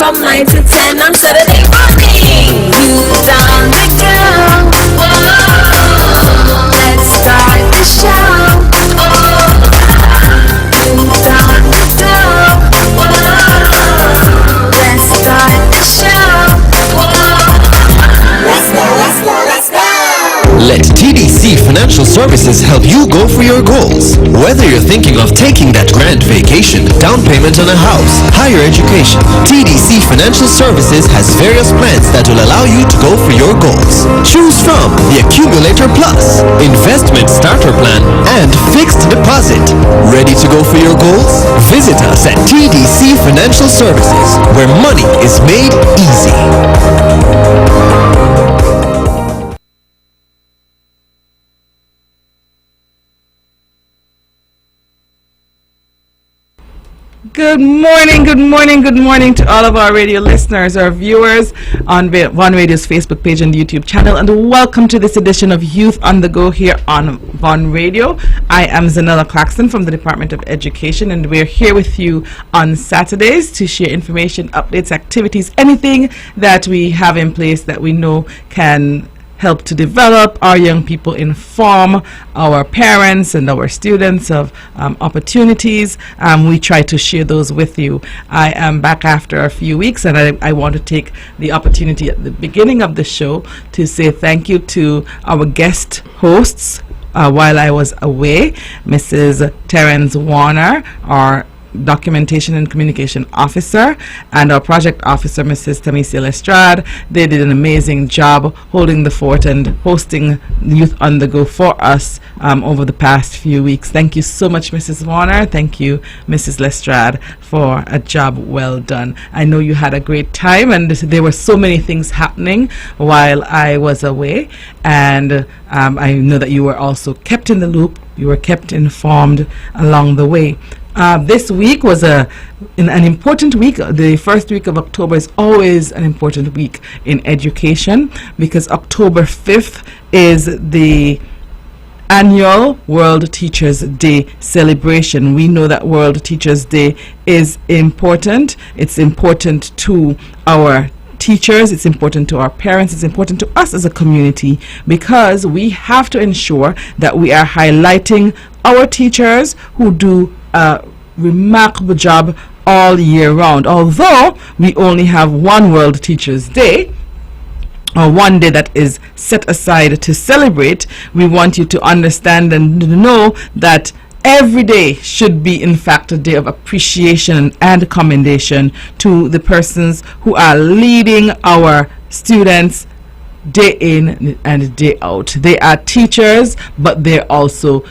from 9 to 10 on Saturday morning. Youth on the go. Whoa, let's start the show. Oh, youth on the go. Whoa, let's start the show. Whoa, let's go, let's go, let's go. Let TDC Financial Services help you go for your goals. Whether you're thinking of taking that grand vacation, down payment on a house, higher education, TDC Financial Services has various plans that will allow you to go for your goals. Choose from the Accumulator Plus, Investment Starter Plan, and Fixed Deposit. Ready to go for your goals? Visit us at TDC Financial Services, where money is made easy. Good morning, good morning, good morning to all of our radio listeners, our viewers on Von Radio's Facebook page and YouTube channel, and welcome to this edition of Youth on the Go here on Von Radio. I am Zahnela Claxton from the Department of Education, and we're here with you on Saturdays to share information, updates, activities, anything that we have in place that we know can help to develop our young people, inform our parents and our students of opportunities. We try to share those with you. I am back after a few weeks, and I want to take the opportunity at the beginning of the show to say thank you to our guest hosts while I was away, Mrs. Terence Warner, our Documentation and Communication Officer, and our Project Officer, Mrs. Tamisha Lestrade. They did an amazing job holding the fort and hosting Youth on the Go for us over the past few weeks. Thank you so much, Mrs. Warner. Thank you, Mrs. Lestrade, for a job well done. I know you had a great time, and there were so many things happening while I was away, and I know that you were also kept in the loop. You were kept informed along the way. This week was an important week. The first week of October is always an important week in education because October 5th is the annual World Teachers Day celebration. We know that World Teachers Day is important. It's important to our teachers, it's important to our parents, it's important to us as a community, because we have to ensure that we are highlighting our teachers who do a remarkable job all year round. Although we only have one World Teachers Day, or one day that is set aside to celebrate, we want you to understand and know that every day should be, in fact, a day of appreciation and commendation to the persons who are leading our students day in and day out. They are teachers, but they're also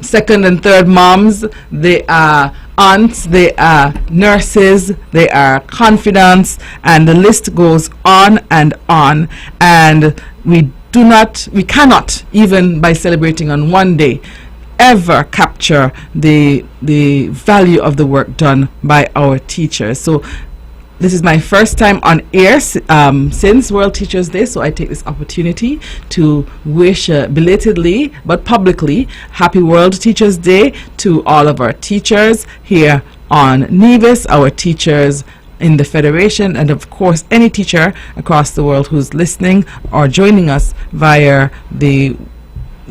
second and third moms, they are aunts, they are nurses, they are confidants, and the list goes on, and we cannot, even by celebrating on one day, ever capture the value of the work done by our teachers. So this is my first time on air since World Teachers Day, so I take this opportunity to wish belatedly but publicly Happy World Teachers Day to all of our teachers here on Nevis, our teachers in the Federation, and of course any teacher across the world who's listening or joining us via the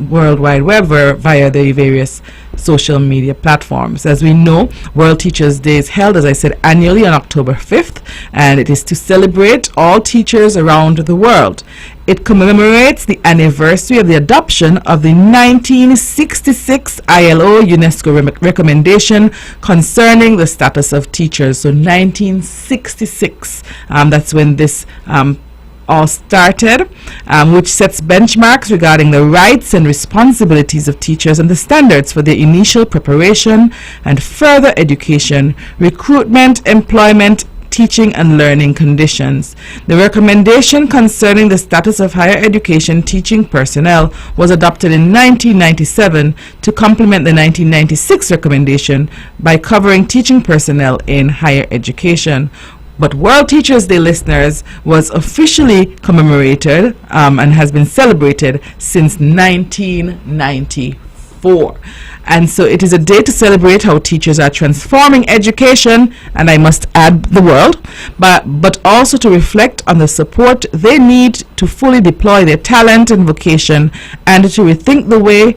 World Wide Web, via the various social media platforms. As we know, World Teachers Day is held, as I said, annually on October 5th, and it is to celebrate all teachers around the world. It commemorates the anniversary of the adoption of the 1966 ILO UNESCO recommendation concerning the status of teachers. So 1966, that's when this all started, which sets benchmarks regarding the rights and responsibilities of teachers and the standards for their initial preparation and further education, recruitment, employment, teaching and learning conditions. The recommendation concerning the status of higher education teaching personnel was adopted in 1997 to complement the 1996 recommendation by covering teaching personnel in higher education. But World Teachers Day, listeners, was officially commemorated and has been celebrated since 1994. 2024. And so it is a day to celebrate how teachers are transforming education, and I must add the world, but also to reflect on the support they need to fully deploy their talent and vocation, and to rethink the way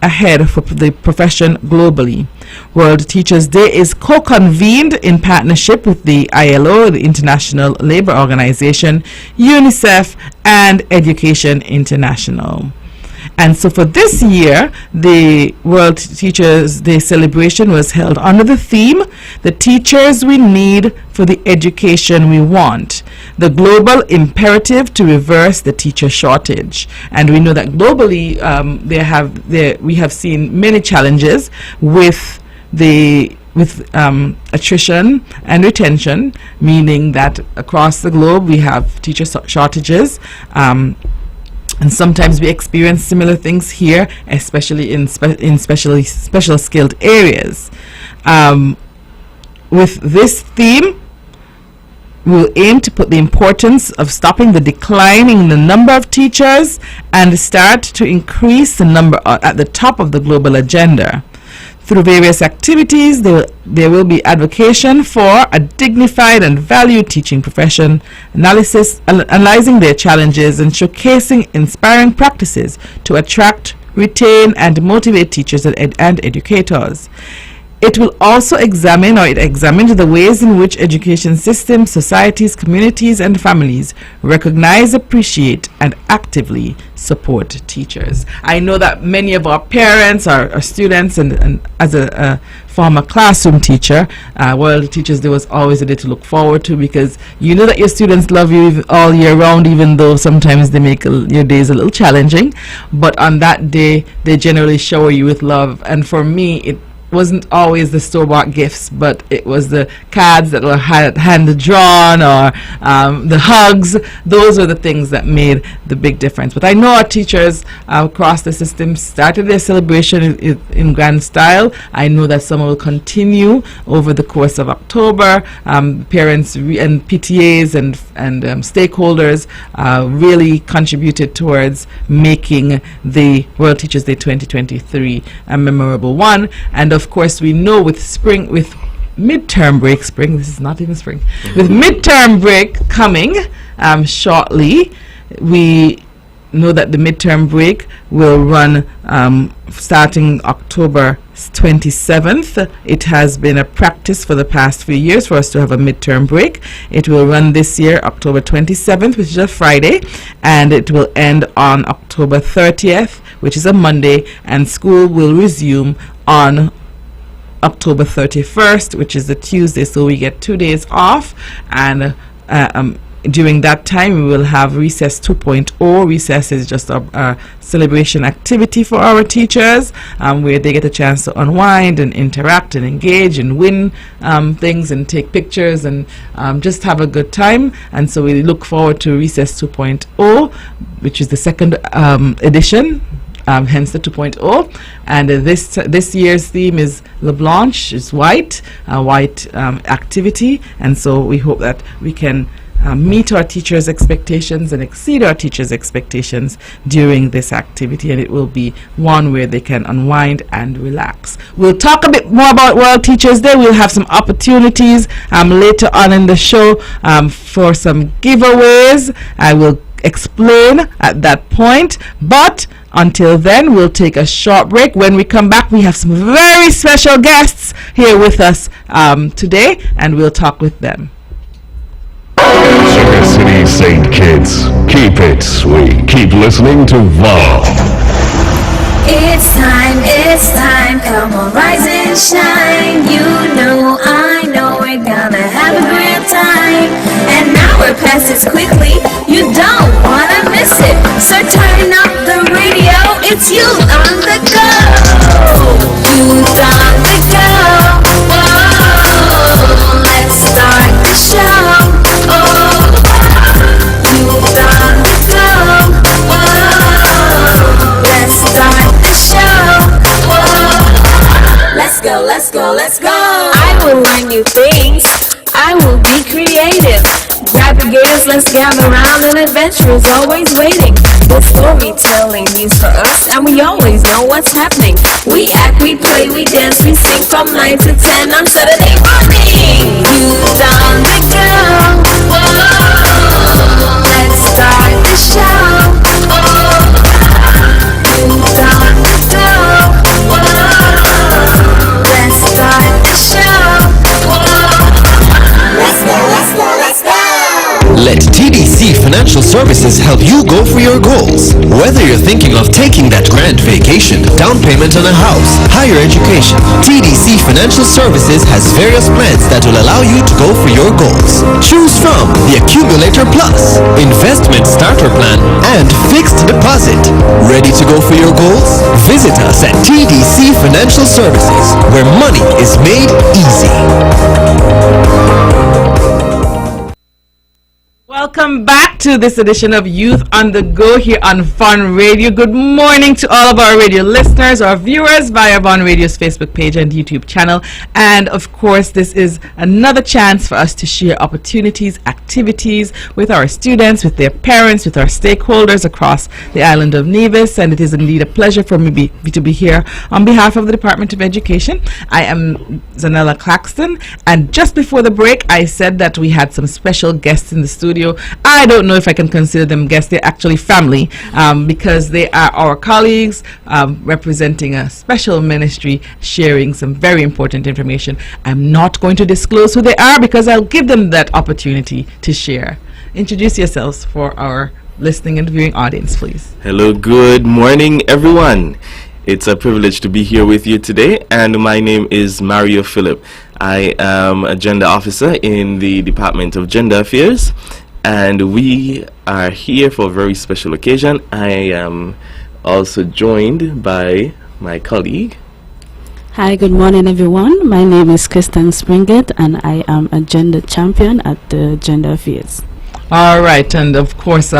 ahead for the profession globally. World Teachers Day is co-convened in partnership with the ILO, the International Labour Organization, UNICEF, and Education International. And so for this year, the World Teachers Day celebration was held under the theme, "The Teachers We Need for the Education We Want, the global imperative to reverse the teacher shortage." And we know that globally, we have seen many challenges with attrition and retention, meaning that across the globe we have teacher shortages. And sometimes we experience similar things here, especially in special skilled areas. With this theme, we'll aim to put the importance of stopping the decline in the number of teachers and start to increase the number at the top of the global agenda. Through various activities, there will be advocacy for a dignified and valued teaching profession, analyzing their challenges, and showcasing inspiring practices to attract, retain, and motivate teachers and educators. It will also examine the ways in which education systems, societies, communities, and families recognize, appreciate, and actively support teachers. I know that many of our parents, our students, and as a former classroom teacher, World Teachers Day was always a day to look forward to, because you know that your students love you all year round, even though sometimes they make your days a little challenging. But on that day, they generally shower you with love. And for me, it wasn't always the store-bought gifts, but it was the cards that were hand-drawn, or the hugs. Those are the things that made the big difference. But I know our teachers across the system started their celebration in grand style. I know that some will continue over the course of October. Parents and PTAs and stakeholders really contributed towards making the World Teachers Day 2023 a memorable one. And of course, we know with midterm break, this is not even spring, with midterm break coming shortly, we know that the midterm break will run starting October 27th. It has been a practice for the past few years for us to have a midterm break. It will run this year October 27th, which is a Friday, and it will end on October 30th, which is a Monday, and school will resume on October 31st, which is a Tuesday. So we get 2 days off, and during that time we will have Recess 2.0. Recess is just a celebration activity for our teachers, where they get a chance to unwind and interact and engage and win things and take pictures and just have a good time. And so we look forward to Recess 2.0, which is the second edition, hence the 2.0. And this year's theme is Le Blanche, is white, white activity. And so we hope that we can meet our teachers' expectations and exceed our teachers' expectations during this activity, and it will be one where they can unwind and relax. We'll talk a bit more about World Teachers Day. We'll have some opportunities later on in the show for some giveaways. I will explain at that point, but until then, we'll take a short break. When we come back, we have some very special guests here with us today, and we'll talk with them. Sugar City St. Kitts, keep it sweet. Keep listening to VAW. It's time, come on, rise and shine. You know, I know we're gonna have a great time. An hour passes quickly, you don't wanna miss it. So turn up the radio, it's you on the go. Youth on the go. Whoa, let's start the show. Oh, youth on the go. Whoa, let's start the show. Whoa, let's go, let's go, let's go. I will learn new things. I will be creative. Grab investigators, let's gather round. An adventure is always waiting. The storytelling news for us, and we always know what's happening. We act, we play, we dance, we sing from 9 to 10 on Saturday morning. Youth on the go. Whoa, let's start the show. Youth on the go. Whoa, let's start the show. Let's go, let's go, let's go. Let TDC Financial Services help you go for your goals. Whether you're thinking of taking that grand vacation, down payment on a house, higher education, TDC Financial Services has various plans that will allow you to go for your goals. Choose from the Accumulator Plus, Investment Starter Plan, and Fixed Deposit. Ready to go for your goals? Visit us at TDC Financial Services, where money is made easy. Welcome back to this edition of Youth on the Go here on Fun Radio. Good morning to all of our radio listeners, our viewers via Fun Radio's Facebook page and YouTube channel. And of course, this is another chance for us to share opportunities, activities with our students, with their parents, with our stakeholders across the island of Nevis. And it is indeed a pleasure for me to be here on behalf of the Department of Education. I am Zahnela Claxton. And just before the break, I said that we had some special guests in the studio. I don't know if I can consider them guests. They're actually family because they are our colleagues representing a special ministry sharing some very important information. I'm not going to disclose who they are because I'll give them that opportunity to share. Introduce yourselves for our listening and viewing audience, please. Hello, good morning, everyone. It's a privilege to be here with you today, and my name is Mario Philip. I am a gender officer in the Department of Gender Affairs, and we are here for a very special occasion. I am also joined by my colleague. Hi, good morning, everyone. My name is Kristen Springett, and I am a gender champion at the Gender Affairs. All right, and of course,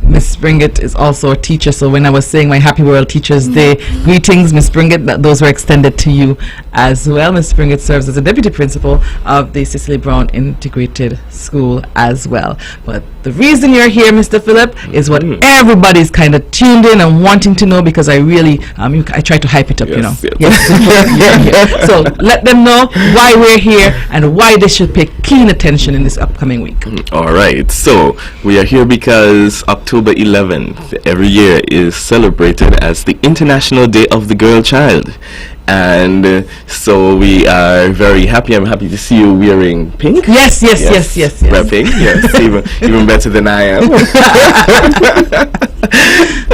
Miss Springett is also a teacher, so when I was saying my Happy World Teachers Day greetings, Miss Springett, those were extended to you as well. Miss Springett serves as a deputy principal of the Cicely Brown Integrated School as well. But the reason you're here, Mr. Phillip, is what everybody's kind of tuned in and wanting to know, because I really, I try to hype it up, Yes. Yes, you're here. So let them know why we're here and why they should pay keen attention in this upcoming week. All right, so we are here because October 11th every year is celebrated as the International Day of the Girl Child. And so we are very happy. I'm happy to see you wearing pink. Yes. Repping, yes, even better than I am.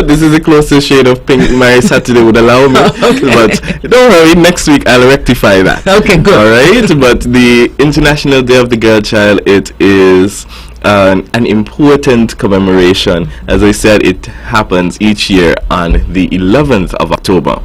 This is the closest shade of pink my Saturday would allow me. Okay. But don't worry, next week I'll rectify that. Okay, good. All right, but the International Day of the Girl Child, it is an important commemoration. As I said, it happens each year on the 11th of October.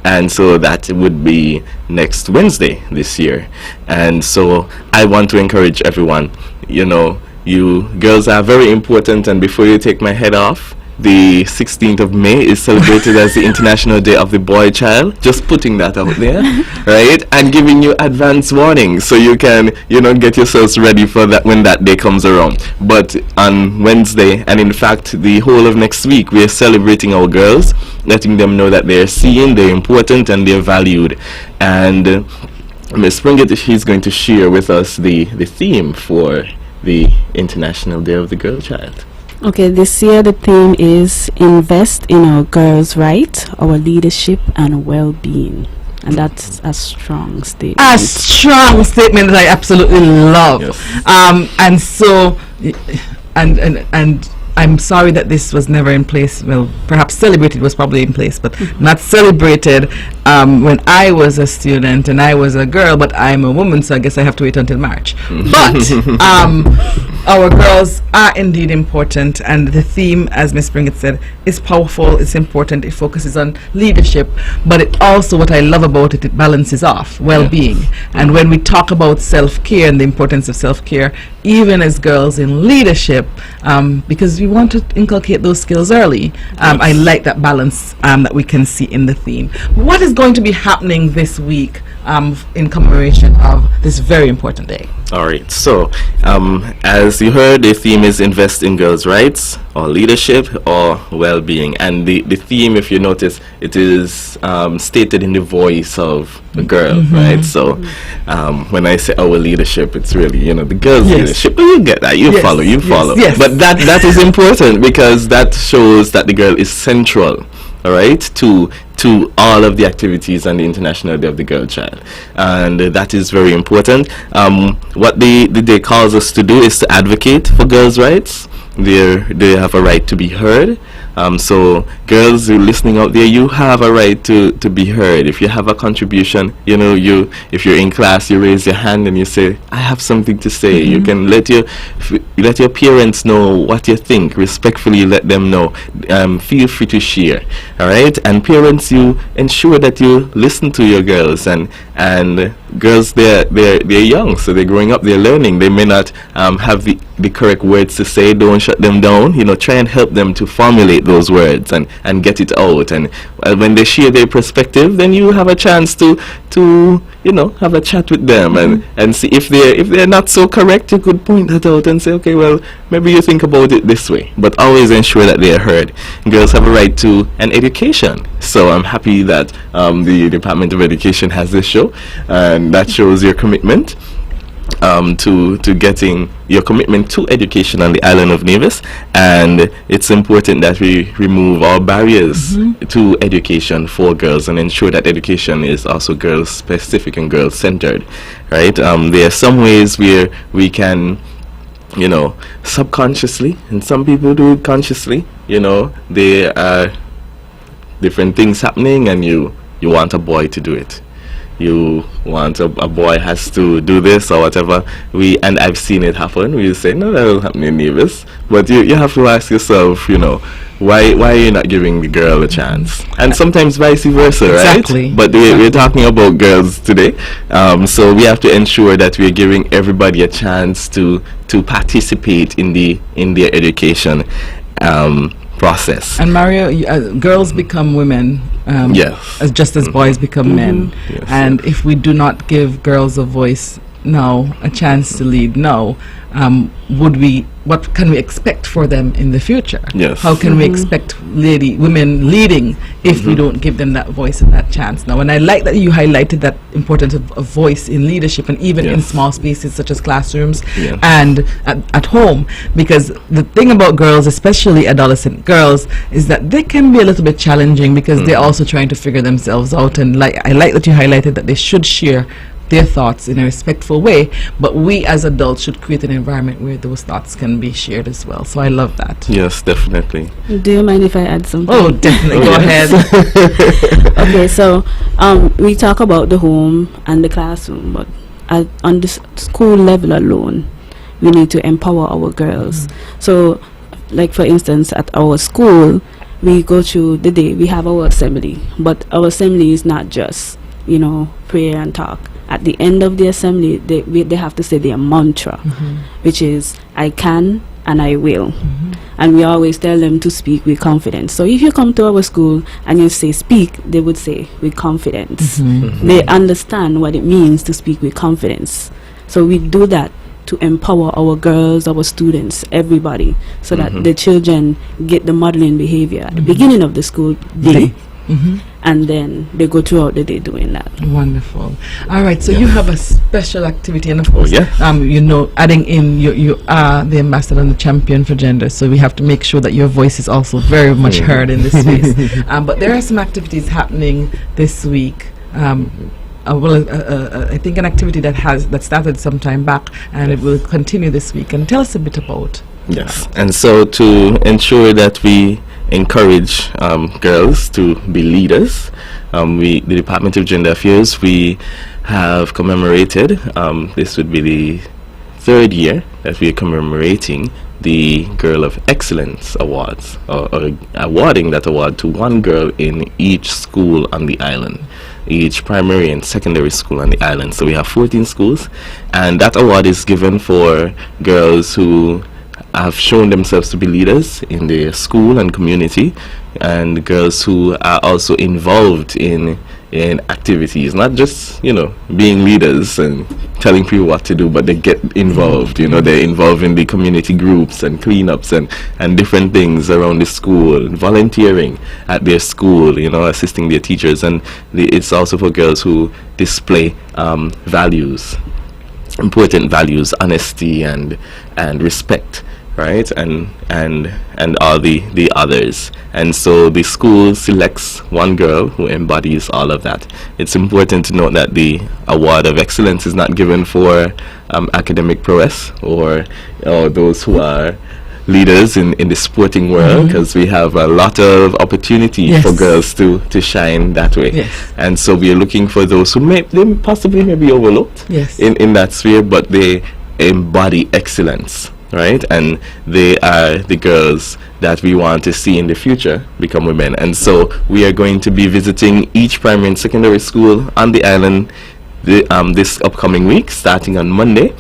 And so that would be next Wednesday this year. And so I want to encourage everyone, you girls are very important. And before you take my head off, the 16th of May is celebrated as the International Day of the Boy Child. Just putting that out there, right? And giving you advance warning so you can, get yourselves ready for that when that day comes around. But on Wednesday, and in fact the whole of next week, we are celebrating our girls, letting them know that they're seen, they're important, and they're valued. And Ms. Springett, she's going to share with us the theme for the International Day of the Girl Child. Okay, this year the theme is Invest in Our Girls' Right, Our Leadership and Well-Being. And that's a strong statement. A strong statement that I absolutely love. Yes. And so, and I'm sorry that this was never in place. Well, perhaps celebrated was probably in place, but not celebrated when I was a student and I was a girl, but I'm a woman, so I guess I have to wait until March. But our girls are indeed important, and the theme, as Ms. Springett said, is powerful, it's important, it focuses on leadership, but it also, what I love about it, it balances off well-being. And when we talk about self-care and the importance of self-care, even as girls in leadership, because we want to inculcate those skills early, I like that balance that we can see in the theme. What is going to be happening this week in commemoration of this very important day? All right. So, as you heard, the theme is invest in girls' rights, or leadership, or well-being. And the theme, if you notice, it is stated in the voice of the girl, right? So, when I say our leadership, it's really, the girls' leadership. But you get that. You follow. Yes. But that is important, because that shows that the girl is central, all right, to all of the activities on the International Day of the Girl Child, and that is very important. What the day calls us to do is to advocate for girls' rights. They have a right to be heard. So girls who are listening out there, you have a right to be heard. If you have a contribution, if you're in class, you raise your hand and you say, I have something to say. You can let your parents know what you think. Respectfully let them know. Feel free to share. All right? And parents, you ensure that you listen to your girls, and girls, they're young, so they're growing up, they're learning. They may not have the correct words to say. Don't shut them down. Try and help them to formulate those words and get it out. And when they share their perspective, then you have a chance to have a chat with them and see if they're not so correct. You could point that out and say, okay, well, maybe you think about it this way. But always ensure that they are heard. Girls have a right to an education. So I'm happy that the Department of Education has this show, and that shows your commitment to getting your commitment to education on the island of Nevis. And it's important that we remove all barriers to education for girls and ensure that education is also girls specific and girls centered, right? There are some ways where we can subconsciously, and some people do it consciously. There are different things happening, and you want a boy to do it. You want a boy has to do this or whatever. And I've seen it happen. We say, no, that will happen in Nevis. But you have to ask yourself, why are you not giving the girl a chance? And sometimes vice versa, Exactly. right? But we're talking about girls today. So we have to ensure that we're giving everybody a chance to participate in their education process. And Mario, girls become women, just as boys become men. Yes, and if we do not give girls a voice now, a chance to lead now, what can we expect for them in the future? Yes. How can we expect women leading if we don't give them that voice and that chance now? And I like that you highlighted that importance of a voice in leadership, and even in small spaces such as classrooms and at home, because the thing about girls, especially adolescent girls, is that they can be a little bit challenging, because they're also trying to figure themselves out. And I like that you highlighted that they should share their thoughts in a respectful way, but we as adults should create an environment where those thoughts can be shared as well. So I love that. Yes, definitely. Do you mind if I add something? Oh, definitely. Go ahead. Okay, so we talk about the home and the classroom, but on the school level alone, we need to empower our girls. So, like for instance, at our school, we go through the day, we have our assembly, but our assembly is not just prayer and talk. At the end of the assembly, they have to say their mantra, which is, I can and I will. And we always tell them to speak with confidence. So if you come to our school and you say speak, they would say with confidence. They understand what it means to speak with confidence. So we do that to empower our girls, our students, everybody, so that the children get the modeling behavior at the beginning of the school day. And then they go throughout the day doing that. Wonderful. All right, so you have a special activity, and of course, adding in, you are the ambassador and the champion for gender, so we have to make sure that your voice is also very much heard in this space. But there are some activities happening this week. I think an activity that started some time back, and it will continue this week. And tell us a bit about. Yes, and so to ensure that we encourage girls to be leaders, the Department of Gender Affairs, we have commemorated, this would be the third year that we are commemorating the Girl of Excellence Awards, or awarding that award to one girl in each school on the island, each primary and secondary school on the island. So we have 14 schools, and that award is given for girls who have shown themselves to be leaders in their school and community, and girls who are also involved in in activities, not just, being leaders and telling people what to do, but they get involved. They're involved in the community groups and cleanups and different things around the school, volunteering at their school, assisting their teachers. And it's also for girls who display values, important values, honesty and respect, right, and all the others. And so the school selects one girl who embodies all of that. It's important to note that the award of excellence is not given for academic prowess or those who are leaders in the sporting world, because we have a lot of opportunity for girls to shine that way. Yes. And so we are looking for those who may be overlooked in that sphere, but they embody excellence, right? And they are the girls that we want to see in the future become women. And so we are going to be visiting each primary and secondary school on the island this upcoming week, starting on Monday.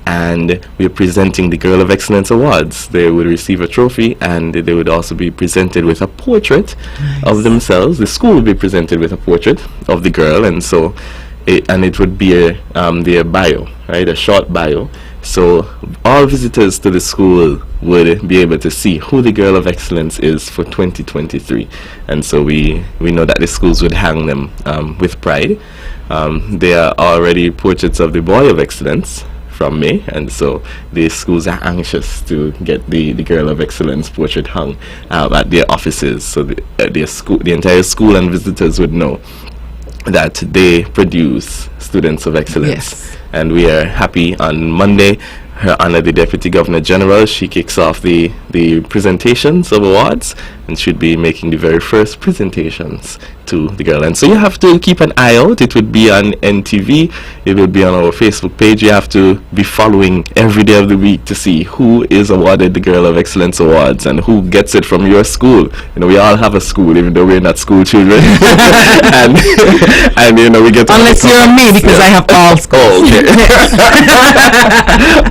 And we're presenting the Girl of Excellence Awards. They would receive a trophy, and they would also be presented with a portrait of themselves. The school would be presented with a portrait of the girl, and so it would be their bio, right, a short bio. So all visitors to the school would be able to see who the Girl of Excellence is for 2023. And so we know that the schools would hang them with pride. There are already portraits of the Boy of Excellence from me, and so the schools are anxious to get the Girl of Excellence portrait hung at their offices, so the entire school and visitors would know that they produce students of excellence. And we are happy on Monday. Her Honor, the Deputy Governor General, she kicks off the presentations of awards, and should be making the very first presentations to the girl. And so you have to keep an eye out. It would be on NTV. It will be on our Facebook page. You have to be following every day of the week to see who is awarded the Girl of Excellence Awards and who gets it from your school. We all have a school, even though we're not school children. and we get unless you're me, because I have all schools.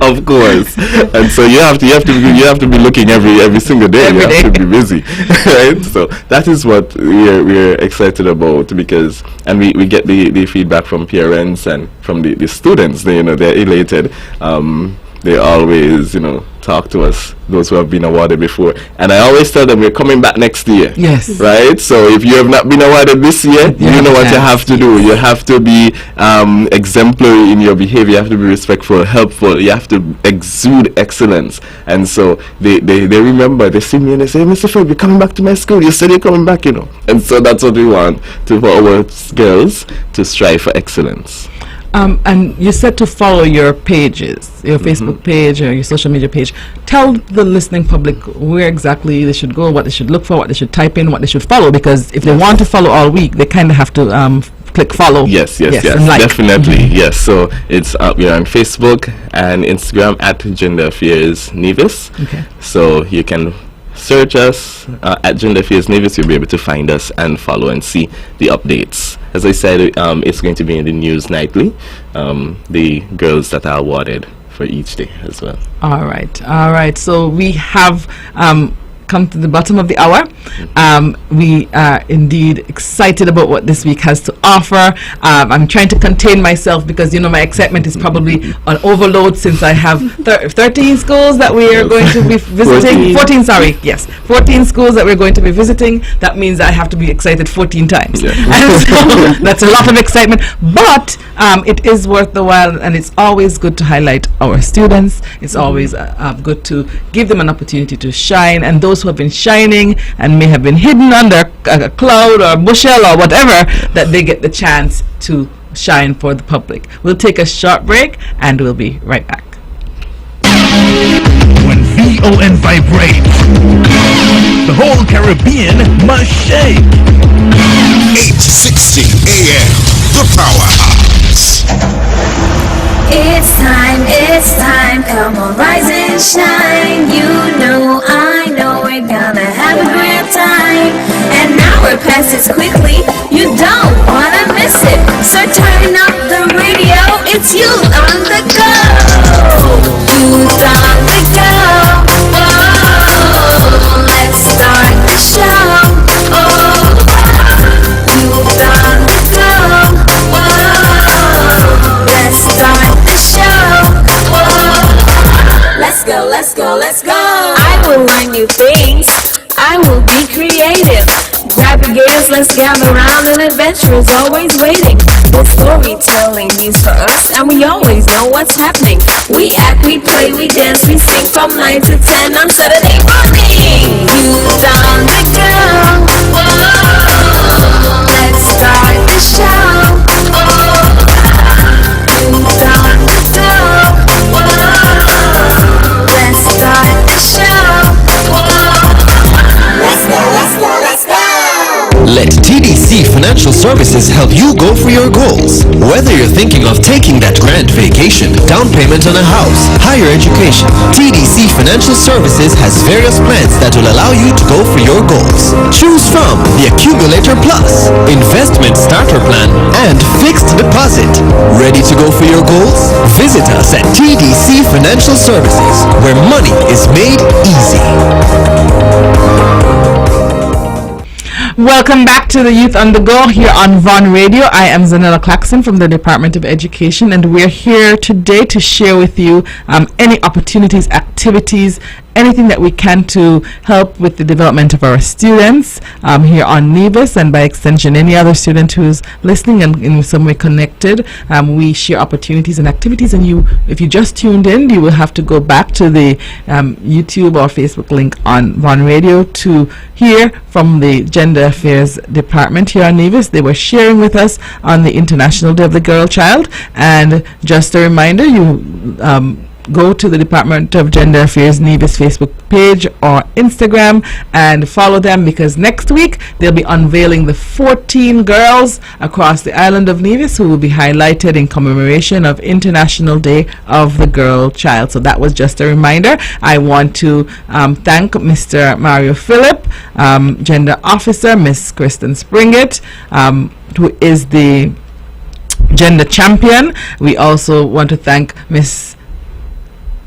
Of course. And so you have to be looking every single day. You have to be busy, right? So that is what we're excited about, because we get the feedback from parents and from the students. They're elated. They always talk to us, those who have been awarded before, and I always tell them we're coming back next year. Yes. Right? So if you have not been awarded this year, you know what you have to do. You have to be exemplary in your behavior. You have to be respectful, helpful. You have to exude excellence. And so they remember, they see me and they say, Mr. Fred, you're coming back to my school. You said you're coming back, And so that's what we want for our girls to strive for excellence. And you said to follow your pages, your Facebook page or your social media page. Tell the listening public where exactly they should go, what they should look for, what they should type in, what they should follow, because if they want to follow all week, they kind of have to click follow. Yes, and like. Definitely. Yes, so it's we're on Facebook and Instagram at Gender Affairs Nevis. Okay. So you can search us at Gender Affairs Nevis. You'll be able to find us and follow and see the updates. As I said, it's going to be in the news nightly, the girls that are awarded for each day as well. All right. So we have come to the bottom of the hour. We are indeed excited about what this week has to offer. I'm trying to contain myself because my excitement is probably on overload, since I have 13 schools that we are going to be visiting. 14 schools that we're going to be visiting. That means I have to be excited 14 times. And so that's a lot of excitement, but it is worth the while, and it's always good to highlight our students. It's always good to give them an opportunity to shine, and those who have been shining and may have been hidden under a cloud or a bushel or whatever, that they get the chance to shine for the public. We'll take a short break and we'll be right back. When VON vibrates, the whole Caribbean must shake. 8:60 a.m. The Powerhouse. It's time, come on, rise and shine. I know we're gonna have a great time. An hour passes quickly, you don't wanna miss it. So turn up the radio, it's Youth on the Go. Youth on the Go. Oh, let's start the show. Oh, Youth on the Go. let's go. I will learn new things. I will be creative. Grab your gears, let's gather around, and adventure is always waiting. The storytelling news for us, and we always know what's happening. We act, we play, we dance, we sing from 9 to 10 on Saturday morning. Youth on the go. Whoa, let's start the show. Oh, youth on the go. Whoa, let's start the show. Let's go, let's go, let's go. Let TDC Financial Services help you go for your goals. Whether you're thinking of taking that grand vacation, down payment on a house, higher education, TDC Financial Services has various plans that will allow you to go for your goals. Choose from the Accumulator Plus, Investment Starter Plan, and Fixed Deposit. Ready to go for your goals? Visit us at TDC Financial Services, where money is made easy. Welcome back to the Youth on the Go here on Von Radio. I am Zahnela Claxton from the Department of Education, and we're here today to share with you any opportunities, activities, anything that we can to help with the development of our students here on Nevis, and by extension any other student who's listening and in some way connected. We share opportunities and activities, and if you just tuned in, you will have to go back to the YouTube or Facebook link on Von Radio to hear from the Gender Affairs Department here on Nevis. They were sharing with us on the International Day of the Girl Child, and just a reminder, you go to the Department of Gender Affairs Nevis Facebook page or Instagram and follow them, because next week they'll be unveiling the 14 girls across the island of Nevis who will be highlighted in commemoration of International Day of the Girl Child. So that was just a reminder. I want to thank Mr. Mario Phillip, Gender Officer, Miss Kristen Springett, who is the Gender Champion. We also want to thank Miss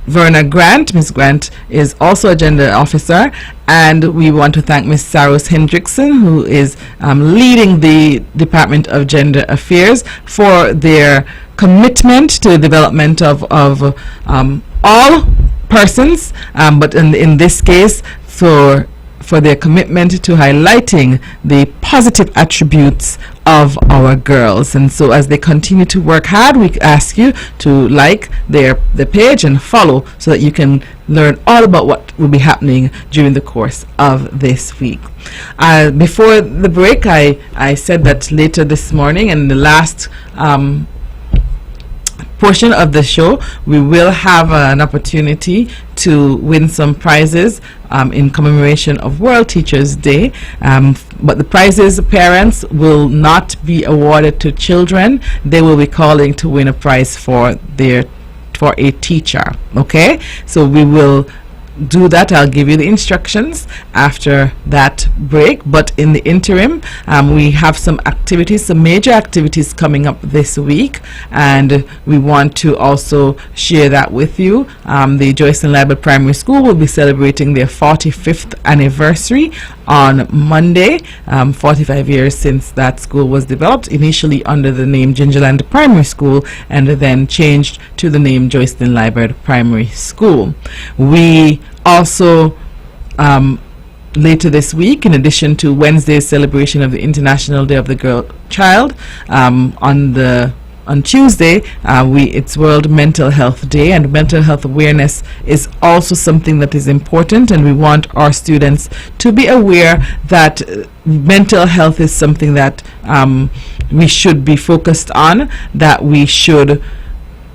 Verna Grant. Miss Grant is also a gender officer, and we want to thank Miss Saros Hendrickson, who is leading the Department of Gender Affairs, for their commitment to the development of all persons, but in this case for their commitment to highlighting the positive attributes of our girls. And so as they continue to work hard, we ask you to like the page and follow, so that you can learn all about what will be happening during the course of this week. Before the break, I said that later this morning, and the last portion of the show, we will have an opportunity to win some prizes in commemoration of World Teachers Day, but the prizes, parents, will not be awarded to children. They will be calling to win a prize for a teacher. Okay, so we will do that. I'll give you the instructions after that break, but in the interim, we have some major activities coming up this week, and we want to also share that with you. The Joycelyn Library Primary School will be celebrating their 45th anniversary on Monday, 45 years since that school was developed, initially under the name Gingerland Primary School, and then changed to the name Joycelyn Library Primary School. We also later this week, in addition to Wednesday's celebration of the International Day of the Girl Child, on Tuesday, it's World Mental Health Day, and mental health awareness is also something that is important, and we want our students to be aware that mental health is something that we should be focused on, that we should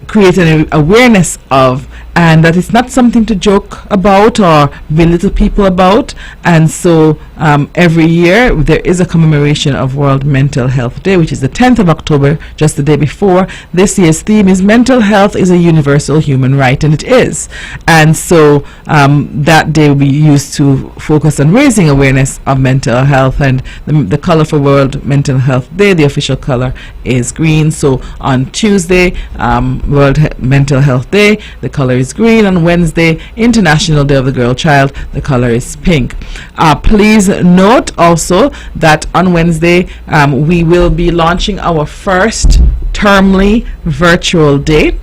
create an awareness of, and that it's not something to joke about or belittle people about. And so every year there is a commemoration of World Mental Health Day, which is the 10th of October, just the day before. This year's theme is Mental Health is a Universal Human Right, and it is. And so that day will be used to focus on raising awareness of mental health, and the color for World Mental Health Day, the official color, is green. So on Tuesday, World Mental Health Day, the color is green. On Wednesday, International Day of the Girl Child, the color is pink. Please note also that on Wednesday we will be launching our first termly virtual day.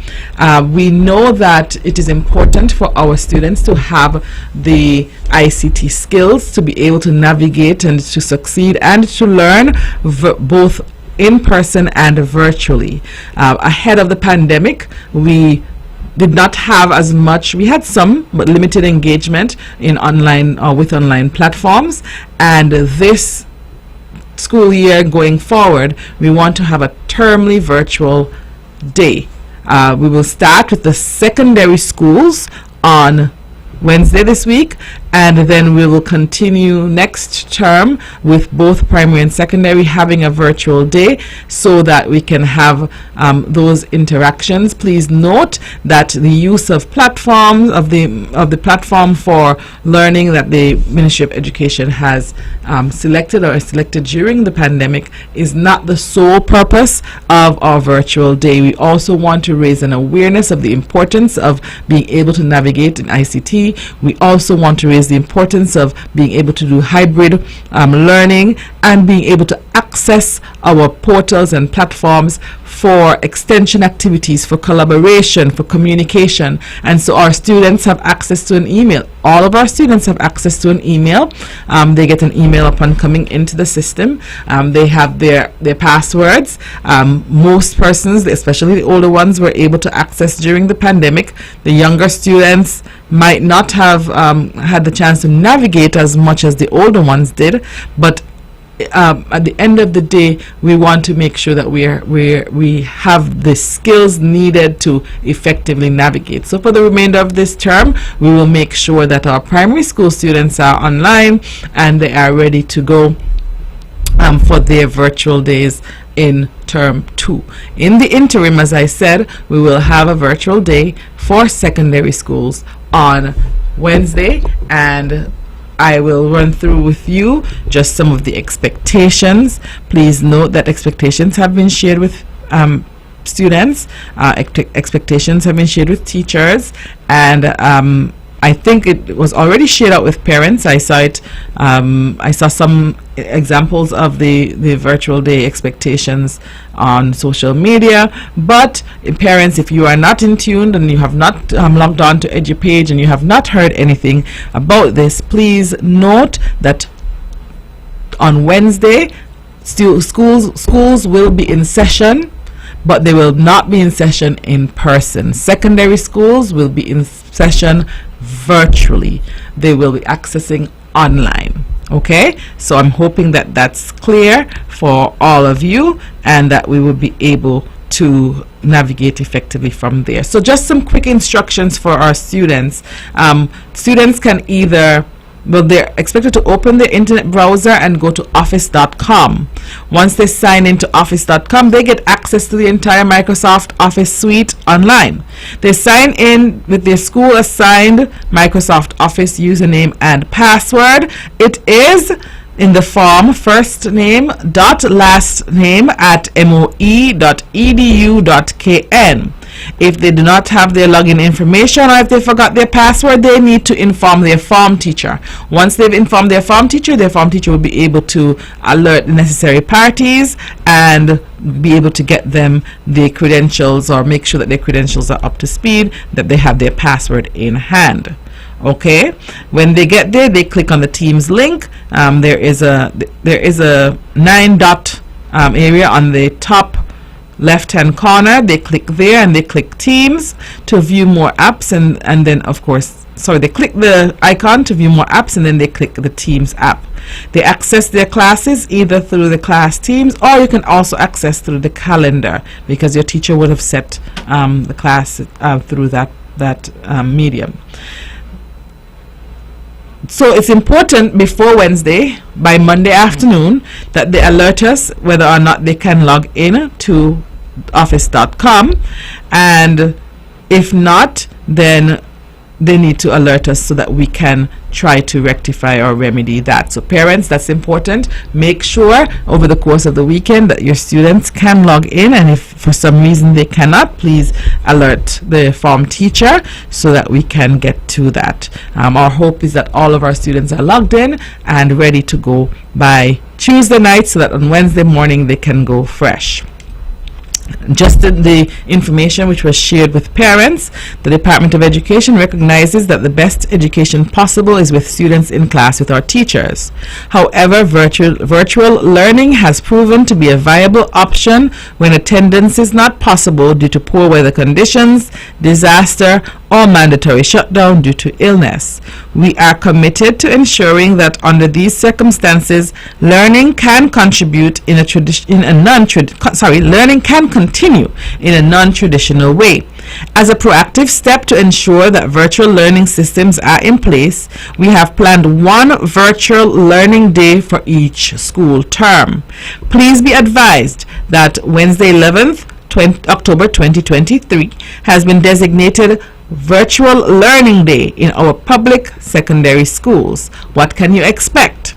We know that it is important for our students to have the ICT skills to be able to navigate and to succeed and to learn both in person and virtually. Ahead of the pandemic, we did not have as much. We had some, but limited engagement in online or with online platforms. And this school year going forward, we want to have a termly virtual day. We will start with the secondary schools on Wednesday this week, and then we will continue next term with both primary and secondary having a virtual day so that we can have those interactions. Please note that the use of platforms of the platform for learning that the Ministry of Education has selected or selected during the pandemic is not the sole purpose of our virtual day. We also want to raise an awareness of the importance of being able to navigate in ICT. We also want to raise the importance of being able to do hybrid learning and being able to access our portals and platforms for extension activities, for collaboration, for communication. And so our students have access to an email. All of our students have access to an email. They get an email upon coming into the system. They have their passwords. Most persons, especially the older ones, were able to access during the pandemic. The younger students might not have had the chance to navigate as much as the older ones did, but at the end of the day, we want to make sure that we have the skills needed to effectively navigate. So for the remainder of this term, we will make sure that our primary school students are online and they are ready to go for their virtual days in term 2. In the interim, as I said, we will have a virtual day for secondary schools on Wednesday, and I will run through with you just some of the expectations. Please note that expectations have been shared with students, expectations have been shared with teachers, and I think it was already shared out with parents. I saw it. I saw some examples of the virtual day expectations on social media. But parents, if you are not in tune and you have not logged on to EduPage and you have not heard anything about this, please note that on Wednesday, schools will be in session, but they will not be in session in person. Secondary schools will be in session virtually. They will be accessing online. Okay, so I'm hoping that that's clear for all of you and that we will be able to navigate effectively from there. So just some quick instructions for our students. Students can either, well, they're expected to open their internet browser and go to office.com. Once they sign into office.com, they get access to the entire Microsoft Office suite online. They sign in with their school assigned Microsoft Office username and password. It is in the form first name dot last name at moe.edu.kn. If they do not have their login information or if they forgot their password, they need to inform their form teacher. Once they've informed their form teacher will be able to alert the necessary parties and be able to get them the credentials or make sure that their credentials are up to speed, that they have their password in hand. Okay, when they get there, they click on the Teams link. There is a 9-dot area on the top left hand corner. They click there and they click Teams to view more apps, and then of course, sorry, they click the icon to view more apps, and then they click the Teams app. They access their classes either through the class Teams, or you can also access through the calendar, because your teacher would have set the class through that medium. So it's important before Wednesday, by Monday afternoon, that they alert us whether or not they can log in to office.com, and if not, then they need to alert us so that we can try to rectify or remedy that. So parents, that's important. Make sure over the course of the weekend that your students can log in, and if for some reason they cannot, please alert the form teacher so that we can get to that. Our hope is that all of our students are logged in and ready to go by Tuesday night so that on Wednesday morning they can go fresh. Just in the information which was shared with parents, the Department of Education recognizes that the best education possible is with students in class with our teachers. However, virtual learning has proven to be a viable option when attendance is not possible due to poor weather conditions, disaster, or mandatory shutdown due to illness. We are committed to ensuring that under these circumstances, learning can continue in a non-traditional way. As a proactive step to ensure that virtual learning systems are in place, we have planned one virtual learning day for each school term. Please be advised that Wednesday 11th October 2023 has been designated Virtual Learning Day in our public secondary schools. What can you expect?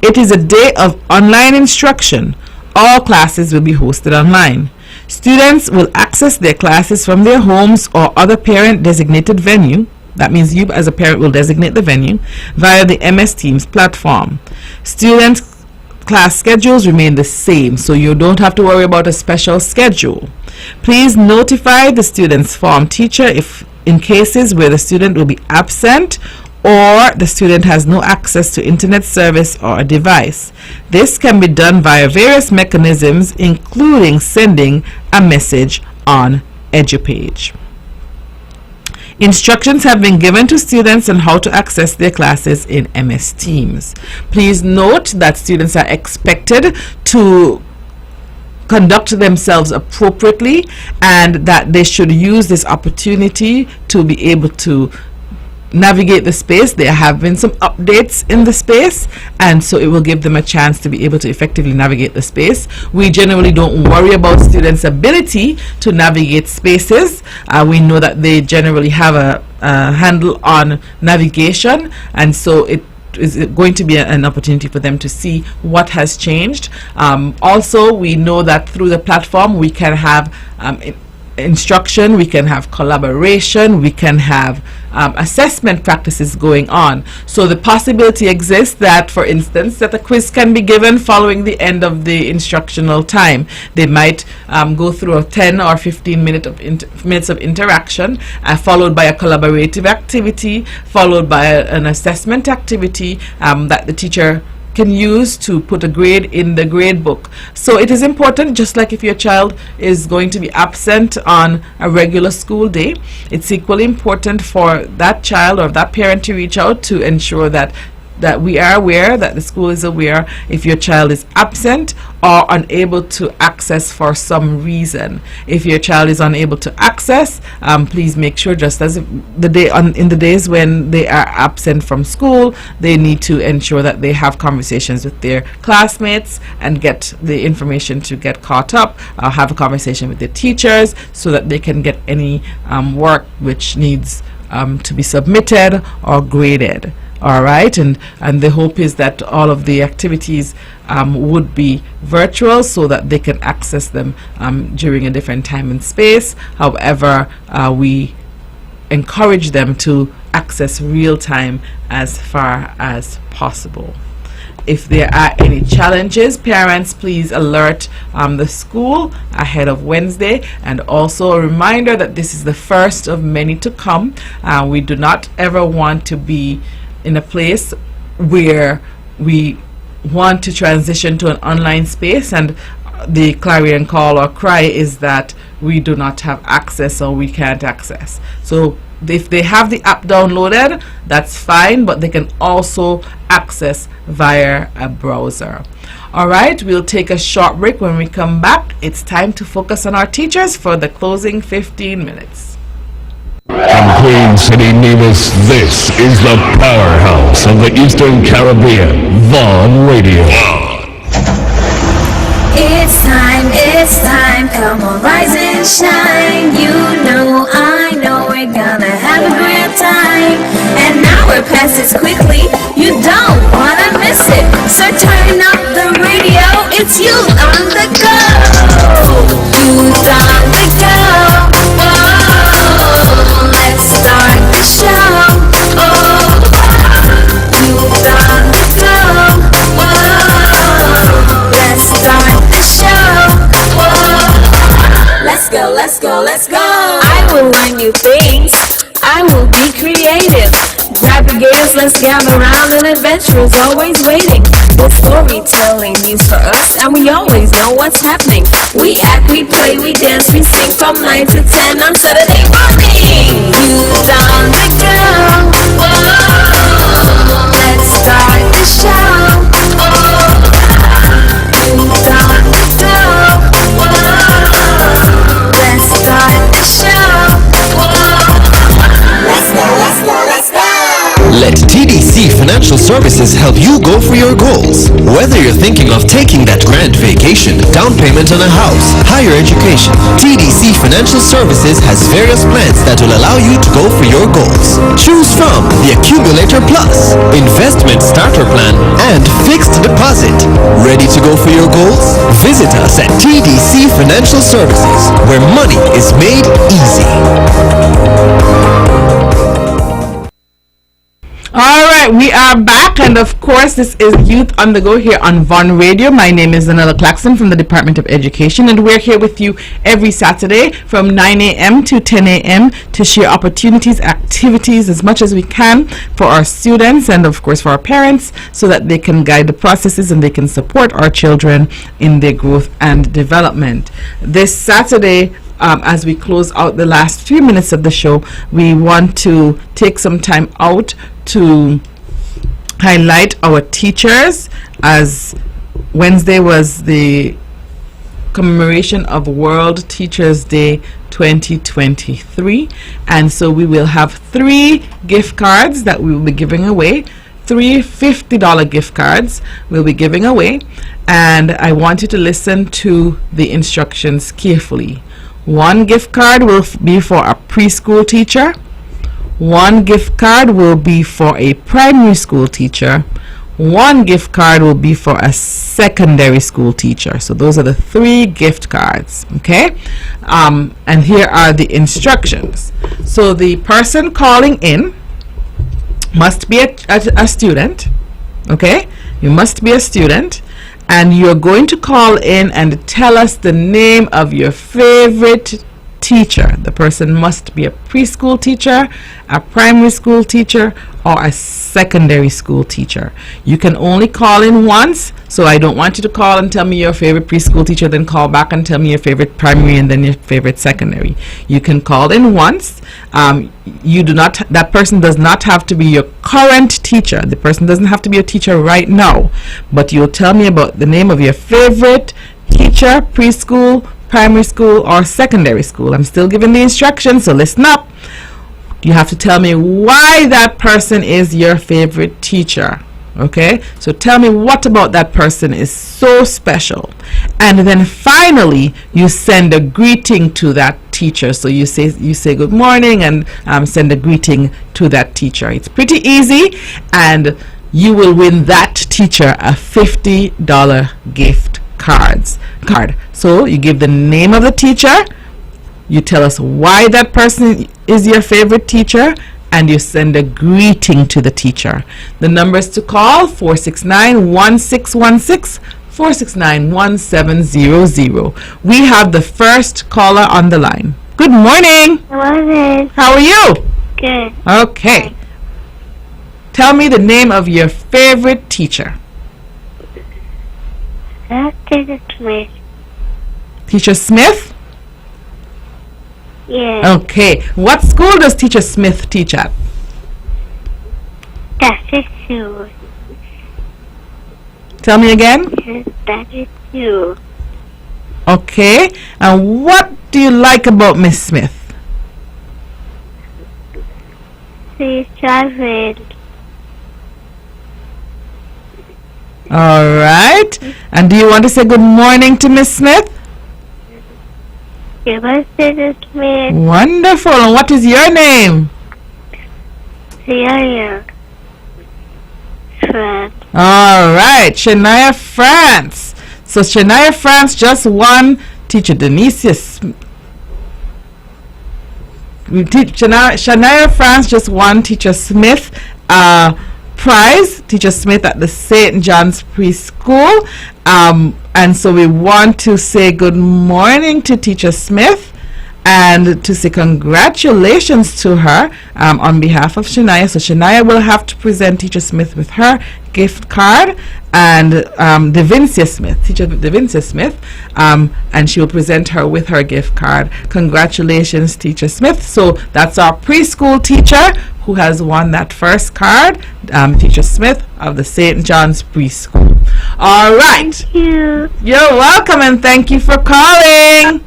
It is a day of online instruction. All classes will be hosted online. Students will access their classes from their homes or other parent designated venue. That means you as a parent will designate the venue via the MS Teams platform. Students' class schedules remain the same, so you don't have to worry about a special schedule. Please notify the student's form teacher if in cases where the student will be absent or the student has no access to internet service or a device. This can be done via various mechanisms, including sending a message on EduPage. Instructions have been given to students on how to access their classes in MS Teams. Please note that students are expected to conduct themselves appropriately and that they should use this opportunity to be able to navigate the space. There have been some updates in the space, and so it will give them a chance to be able to effectively navigate the space. We generally don't worry about students' ability to navigate spaces. We know that they generally have a handle on navigation, and so it is going to be an opportunity for them to see what has changed. Also, we know that through the platform we can have instruction, we can have collaboration, we can have assessment practices going on. So the possibility exists that, for instance, that a quiz can be given following the end of the instructional time. They might go through a 10 or 15 minutes of interaction, followed by a collaborative activity, followed by an assessment activity that the teacher can use to put a grade in the grade book. So it is important, just like if your child is going to be absent on a regular school day, it's equally important for that child or that parent to reach out to ensure that we are aware, that the school is aware if your child is absent or unable to access for some reason. If your child is unable to access, please make sure, just as in the days when they are absent from school, they need to ensure that they have conversations with their classmates and get the information to get caught up, have a conversation with their teachers so that they can get any work which needs to be submitted or graded. All right, and the hope is that all of the activities would be virtual so that they can access them during a different time and space. However, we encourage them to access real time as far as possible. If there are any challenges, parents, please alert the school ahead of Wednesday. And also a reminder that this is the first of many to come. We do not ever want to be in a place where we want to transition to an online space and the clarion call or cry is that we do not have access or we can't access. So if they have the app downloaded, that's fine, but they can also access via a browser. All right, we'll take a short break. When we come back, it's time to focus on our teachers for the closing 15 minutes. From Queen City, Nevis, this is the powerhouse of the Eastern Caribbean, Vaughn Radio. It's time, come on, rise and shine. You know, I know, we're gonna have a great time. hour passes quickly. You don't wanna miss it. So turn up the radio. It's Youth on the Go. Youth on the Go. Oh, let's start the show. Oh, Youth on the Go. Oh, let's start the show. Oh, let's go, let's go, let's go. I will learn new things. I will be creative. Grab the gators, let's gather around. An adventure is always waiting. With storytelling news for us, and we always know what's happening. We act, we play, we dance, we sing from 9 to 10 on Saturday morning. Youth on the Go. Whoa, let's start the show. Oh, Youth on the Go. Whoa, let's start the show. Let's go, let's go, let's go. Let TDC Financial Services help you go for your goals. Whether you're thinking of taking that grand vacation, down payment on a house, higher education, TDC Financial Services has various plans that will allow you to go for your goals. Choose from the Accumulator Plus, Investment Starter Plan, and Fixed Deposit. Ready to go for your goals? Visit us at TDC Financial Services, where money is made easy. All right, we are back, and of course, this is Youth on the Go here on Von Radio. My name is Zahnela Claxton from the Department of Education, and we're here with you every Saturday from 9 a.m. to 10 a.m. to share opportunities, activities as much as we can for our students and, of course, for our parents, so that they can guide the processes and they can support our children in their growth and development. This Saturday, as we close out the last few minutes of the show, we want to take some time out to highlight our teachers, as Wednesday was the commemoration of World Teachers Day 2023, and so we will have 3 gift cards that we will be giving away. 3 $50 gift cards we'll be giving away, and I want you to listen to the instructions carefully. 1 gift card will be for a preschool teacher. 1 gift card will be for a primary school teacher. 1 gift card will be for a secondary school teacher. So those are the 3 gift cards, okay? And here are the instructions. So the person calling in must be a student, okay? You must be a student. And you're going to call in and tell us the name of your favorite teacher. The person must be a preschool teacher, a primary school teacher, or a secondary school teacher. You can only call in once, so I don't want you to call and tell me your favorite preschool teacher, then call back and tell me your favorite primary and then your favorite secondary. You can call in once. That person does not have to be your current teacher. The person doesn't have to be a teacher right now, but you'll tell me about the name of your favorite teacher, preschool, primary school, or secondary school. I'm still giving the instructions, so listen up. You have to tell me why that person is your favorite teacher. Okay, so tell me what about that person is so special, and then finally you send a greeting to that teacher. So you say good morning and send a greeting to that teacher. It's pretty easy, and you will win that teacher a $50 gift card. So you give the name of the teacher, you tell us why that person is your favorite teacher, and you send a greeting to the teacher. The numbers to call: 469-1616, 469-1700. We have the first caller on the line. Good morning. Good morning. How are you? Good. Okay. Tell me the name of your favorite teacher. Teacher Smith. Teacher Smith? Yeah. Okay. What school does Teacher Smith teach at? That's you. Tell me again. That is you. Okay. And what do you like about Miss Smith? She's driving. All right. And do you want to say good morning to Miss Smith? You must say this Smith. Wonderful. And what is your name? Sierra. France. All right, Shania France. So Shania France just won Teacher Denisia Shania France just won Teacher Smith prize. Teacher Smith at the St. John's Preschool. And so we want to say good morning to Teacher Smith and to say congratulations to her on behalf of Shania. So Shania will have to present Teacher Smith with her gift card, and Teacher Devincia Smith, and she will present her with her gift card. Congratulations, Teacher Smith. So that's our preschool teacher who has won that first card, Teacher Smith of the St. John's Preschool. All right. Thank you. You're welcome, and thank you for calling.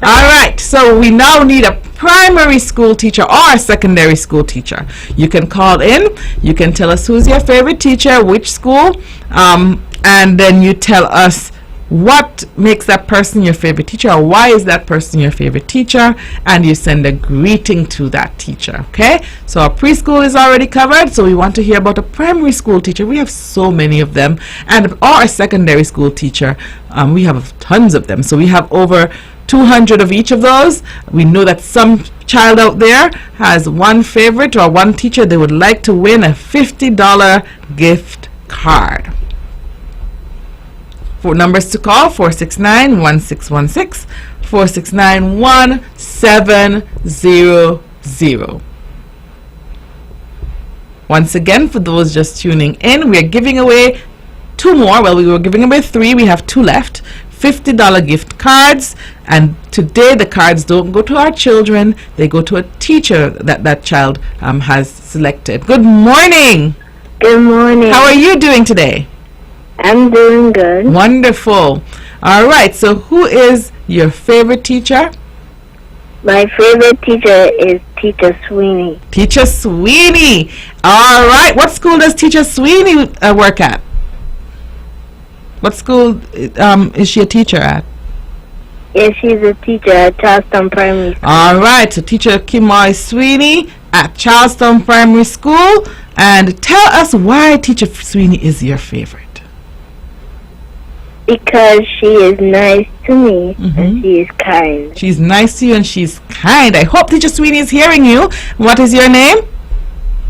All right, so we now need a primary school teacher or a secondary school teacher. You can call in, you can tell us who's your favorite teacher, which school, and then you tell us what makes that person your favorite teacher, or why is that person your favorite teacher, and you send a greeting to that teacher. Okay, so our preschool is already covered, so we want to hear about a primary school teacher. We have so many of them, and or a secondary school teacher. We have tons of them, so we have over 200 of each of those. We know that some child out there has one favorite or one teacher they would like to win a $50 gift card. For numbers to call: 469-1616, 469-1700. Once again, for those just tuning in, we are giving away two more. Well, we were giving away three. We have two left. $50 gift cards, and today the cards don't go to our children, they go to a teacher that child has selected. Good morning. Good morning. How are you doing today? I'm doing good. Wonderful. All right, so who is your favorite teacher? My favorite teacher is Teacher Sweeney. Teacher Sweeney. All right, what school does Teacher Sweeney work at? What school is she a teacher at? Yes, she's a teacher at Charleston Primary School. All right, so Teacher Kimoy Sweeney at Charleston Primary School. And tell us why Teacher Sweeney is your favorite. Because she is nice to me and she is kind. She's nice to you and she's kind. I hope Teacher Sweeney is hearing you. What is your name?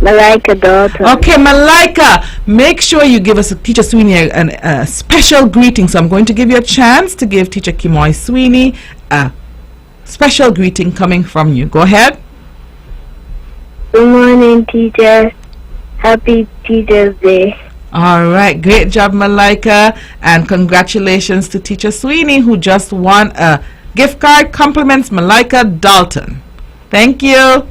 Malika Dalton. Okay, Malika, make sure you give us Teacher Sweeney a special greeting. So I'm going to give you a chance to give Teacher Kimoy Sweeney a special greeting coming from you. Go ahead. Good morning, teacher. Happy Teacher's Day. All right, great job, Malika, and congratulations to Teacher Sweeney, who just won a gift card. Compliments Malika Dalton. Thank you.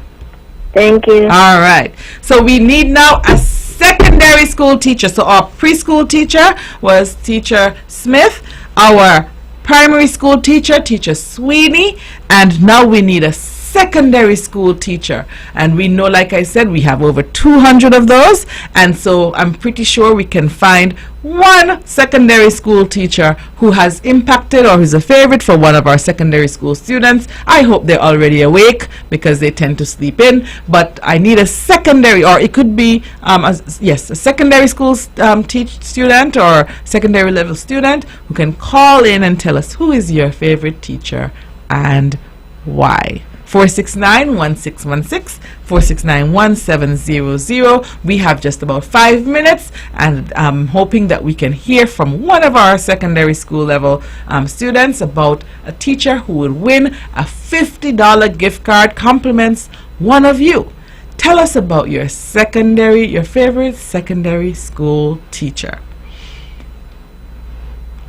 Thank you. All right, so we need now a secondary school teacher. So our preschool teacher was Teacher Smith, our primary school teacher, Teacher Sweeney, and now we need a secondary school teacher. And we know, like I said, we have over 200 of those, and so I'm pretty sure we can find one secondary school teacher who has impacted or is a favorite for one of our secondary school students. I hope they're already awake because they tend to sleep in, but I need a secondary, or it could be a secondary school student or secondary level student who can call in and tell us who is your favorite teacher and why. 469-1616, 469-1700. We have just about 5 minutes, and I'm hoping that we can hear from one of our secondary school level students about a teacher who will win a $50 gift card. Compliments one of you. Tell us about your favorite secondary school teacher.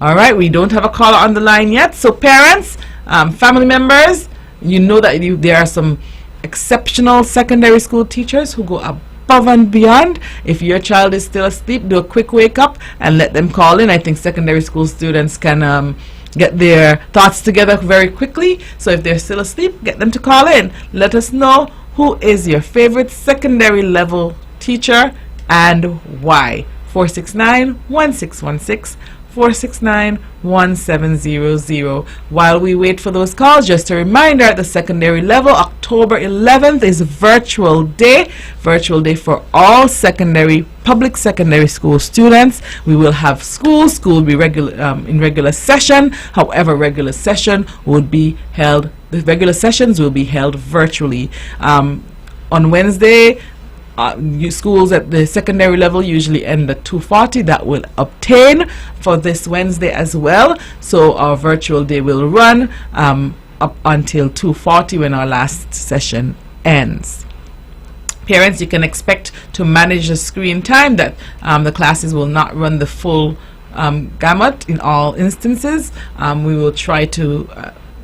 All right, we don't have a caller on the line yet, so parents, family members, you know that there are some exceptional secondary school teachers who go above and beyond. If your child is still asleep, do a quick wake up and let them call in. I think secondary school students can get their thoughts together very quickly. So if they're still asleep, get them to call in. Let us know who is your favorite secondary level teacher and why. 469-1616, 469-1700. While we wait for those calls, just a reminder, at the secondary level, October 11th is virtual day for all public secondary school students. We will have school will be in regular session. However, the regular sessions will be held virtually. On Wednesday, schools at the secondary level usually end at 2:40. That will obtain for this Wednesday as well. So our virtual day will run up until 2:40 when our last session ends. Parents, you can expect to manage the screen time, that the classes will not run the full gamut in all instances. We will try to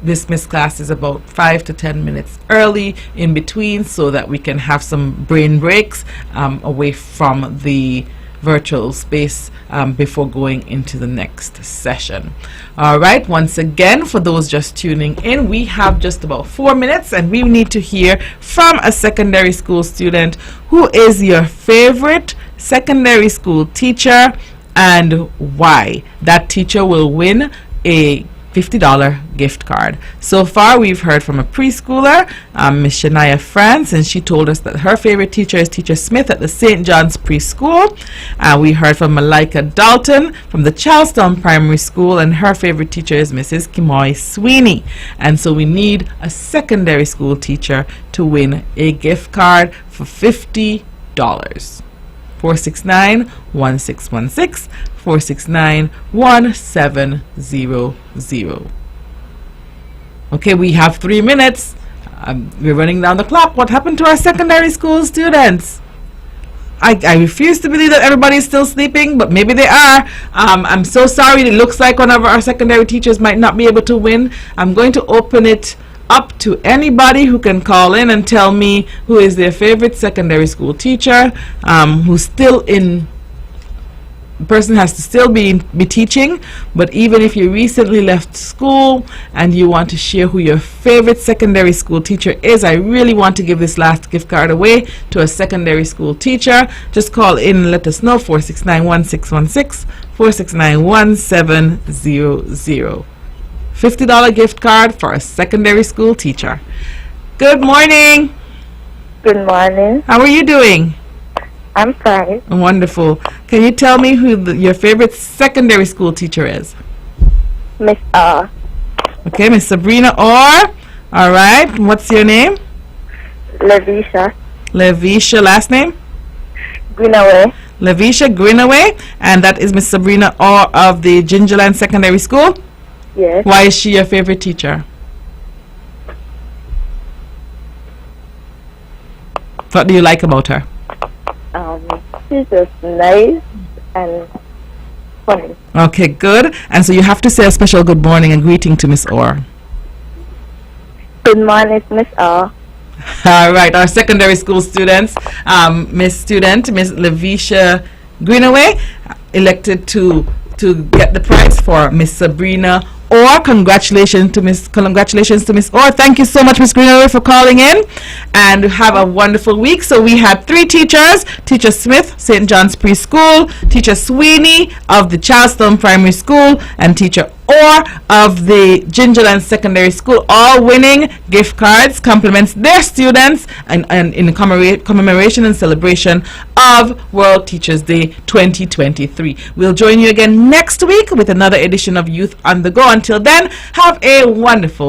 dismiss classes about 5 to 10 minutes early in between, so that we can have some brain breaks away from the virtual space before going into the next session. All right, once again, for those just tuning in, we have just about 4 minutes, and we need to hear from a secondary school student. Who is your favorite secondary school teacher and why? That teacher will win a $50 gift card. So far, we've heard from a preschooler, Miss Shania France, and she told us that her favorite teacher is Teacher Smith at the St. John's Preschool. We heard from Malika Dalton from the Charlestown Primary School, and her favorite teacher is Mrs. Kimoy Sweeney. And so we need a secondary school teacher to win a gift card for $50. 469-1616, 469-1700. Okay, we have 3 minutes. We're running down the clock. What happened to our secondary school students? I refuse to believe that everybody's still sleeping, but maybe they are. I'm so sorry. It looks like one of our secondary teachers might not be able to win. I'm going to open it up to anybody who can call in and tell me who is their favorite secondary school teacher, who's still in. The person has to still be teaching, but even if you recently left school and you want to share who your favorite secondary school teacher is, I really want to give this last gift card away to a secondary school teacher. Just call in and let us know. 469-1616, 469-1700. $50 gift card for a secondary school teacher. Good morning. Good morning. How are you doing? I'm fine. Wonderful. Can you tell me who your favorite secondary school teacher is? Miss R. Okay, Miss Sabrina Orr. All right. What's your name? Levisha. Levisha, last name? Greenaway. Levisha Greenaway. And that is Miss Sabrina Orr of the Gingerland Secondary School? Yes. Why is she your favorite teacher? What do you like about her? She's just nice and funny. Okay, good. And so you have to say a special good morning and greeting to Miss Orr. Good morning, Miss R. All right, our secondary school students, Miss Levisha Greenaway, elected to get the prize for Miss Sabrina Orr. Congratulations to Miss Orr. Thank you so much, Miss Greenaway, for calling in, and have a wonderful week. So we had 3 teachers: Teacher Smith, St. John's Preschool; Teacher Sweeney of the Charlestown Primary School; and Teacher Orr of the Gingerland Secondary School, all winning gift cards, compliments their students, and in commemoration and celebration of World Teachers Day 2023. We'll join you again next week with another edition of Youth on the Go. Until then, have a wonderful